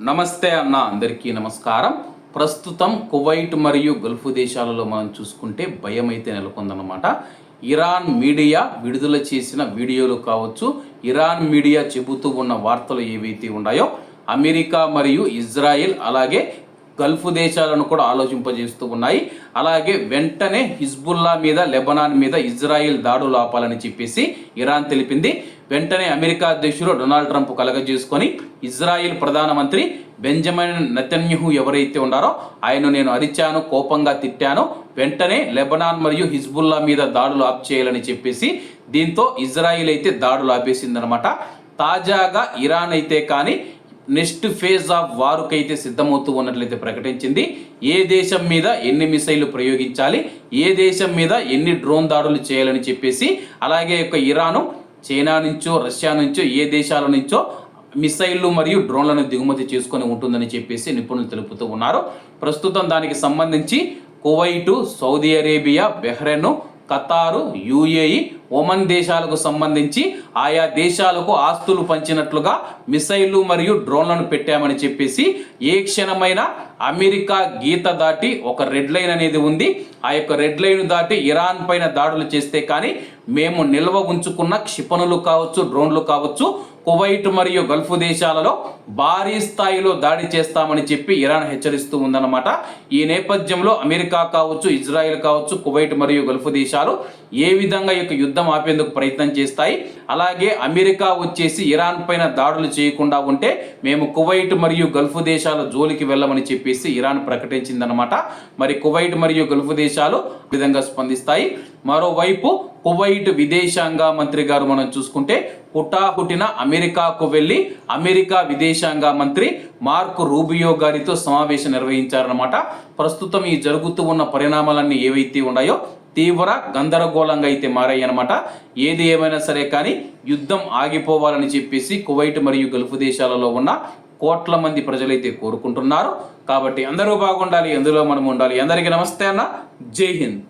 నమస్తే అన్న, అందరికీ నమస్కారం. ప్రస్తుతం కువైట్ మరియు గల్ఫ్ దేశాలలో మనం చూసుకుంటే భయం అయితే నెలకొందన్నమాట. ఇరాన్ మీడియా విడుదల చేసిన వీడియోలు కావచ్చు, ఇరాన్ మీడియా చెబుతూ ఉన్న వార్తలు ఏవైతే ఉన్నాయో అమెరికా మరియు ఇజ్రాయెల్ అలాగే గల్ఫ్ దేశాలను కూడా ఆలోచింపజేస్తూ ఉన్నాయి. అలాగే వెంటనే హిజ్బుల్లా మీద, లెబనాన్ మీద ఇజ్రాయెల్ దాడులు ఆపాలని చెప్పేసి ఇరాన్ తెలిపింది. వెంటనే అమెరికా అధ్యక్షుడు డొనాల్డ్ ట్రంప్ కలగజేసుకొని ఇజ్రాయెల్ ప్రధానమంత్రి బెంజమిన్ నెతన్యాహు ఎవరైతే ఉన్నారో ఆయన నేను అరిచాను, కోపంగా తిట్టాను, వెంటనే లెబనాన్ మరియు హిజ్బుల్లా మీద దాడులు ఆప్ చేయాలని చెప్పేసి దీంతో ఇజ్రాయెల్ అయితే దాడులు ఆపేసిందనమాట. తాజాగా ఇరాన్ అయితే కానీ నెక్స్ట్ ఫేజ్ ఆఫ్ వార్కి అయితే సిద్ధమవుతూ ఉన్నట్లయితే ప్రకటించింది. ఏ దేశం మీద ఎన్ని మిసైళ్లు ప్రయోగించాలి, ఏ దేశం మీద ఎన్ని డ్రోన్ దాడులు చేయాలని చెప్పేసి, అలాగే ఇరాను చైనా నుంచో రష్యా నుంచో ఏ దేశాల నుంచో మిసైళ్లు మరియు డ్రోన్లను దిగుమతి చేసుకొని ఉంటుందని చెప్పేసి నిపుణులు తెలుపుతూ ఉన్నారు. ప్రస్తుతం దానికి సంబంధించి Kuwait, Saudi Arabia, Bahrain, ఖతారు, UAE, Oman దేశాలకు సంబంధించి ఆయా దేశాలకు ఆస్తులు పంచినట్లుగా మిసైళ్లు మరియు డ్రోన్లను పెట్టామని చెప్పేసి ఏ క్షణమైనా అమెరికా గీత దాటి ఒక రెడ్ లైన్ అనేది ఉంది. ఆ రెడ్ లైన్ దాటి ఇరాన్ పైన దాడులు చేస్తే కానీ మేము నిల్వ ఉంచుకున్న క్షిపణులు కావచ్చు, డ్రోన్లు కావచ్చు, కువైట్ మరియు గల్ఫ్ దేశాలలో భారీ స్థాయిలో దాడి చేస్తామని చెప్పి ఇరాన్ హెచ్చరిస్తూ ఉందన్నమాట. ఈ నేపథ్యంలో అమెరికా కావచ్చు, ఇజ్రాయెల్ కావచ్చు, కువైట్ మరియు గల్ఫ్ దేశాలు ఏ విధంగా యుద్ధం ఆపేందుకు ప్రయత్నం చేస్తాయి. అలాగే అమెరికా వచ్చేసి ఇరాన్ పైన దాడులు చేయకుండా ఉంటే మేము కువైట్ మరియు గల్ఫ్ దేశాల జోలికి వెళ్ళమని చెప్పేసి ఇరాన్ ప్రకటించిందనమాట. మరి కువైట్ మరియు గల్ఫ్ దేశాలు ఈ విధంగా స్పందిస్తాయి. మరోవైపు కువైట్ విదేశాంగ మంత్రి గారు మనం చూసుకుంటే హుటాహుటిన అమెరికాకు వెళ్ళి అమెరికా విదేశాంగ మంత్రి మార్క్ రూబియో గారితో సమావేశం నిర్వహించారనమాట. ప్రస్తుతం ఈ జరుగుతూ ఉన్న పరిణామాలన్నీ ఏవైతే ఉన్నాయో తీవ్ర గందరగోళంగా అయితే మారాయి అనమాట. ఏది ఏమైనా సరే కానీ యుద్ధం ఆగిపోవాలని చెప్పేసి కువైట్ మరియు గల్ఫ్ దేశాలలో ఉన్న కోట్ల మంది ప్రజలైతే కోరుకుంటున్నారు. కాబట్టి అందరూ బాగుండాలి, అందులో మనం ఉండాలి. అందరికీ నమస్తే అన్న, జై హింద్.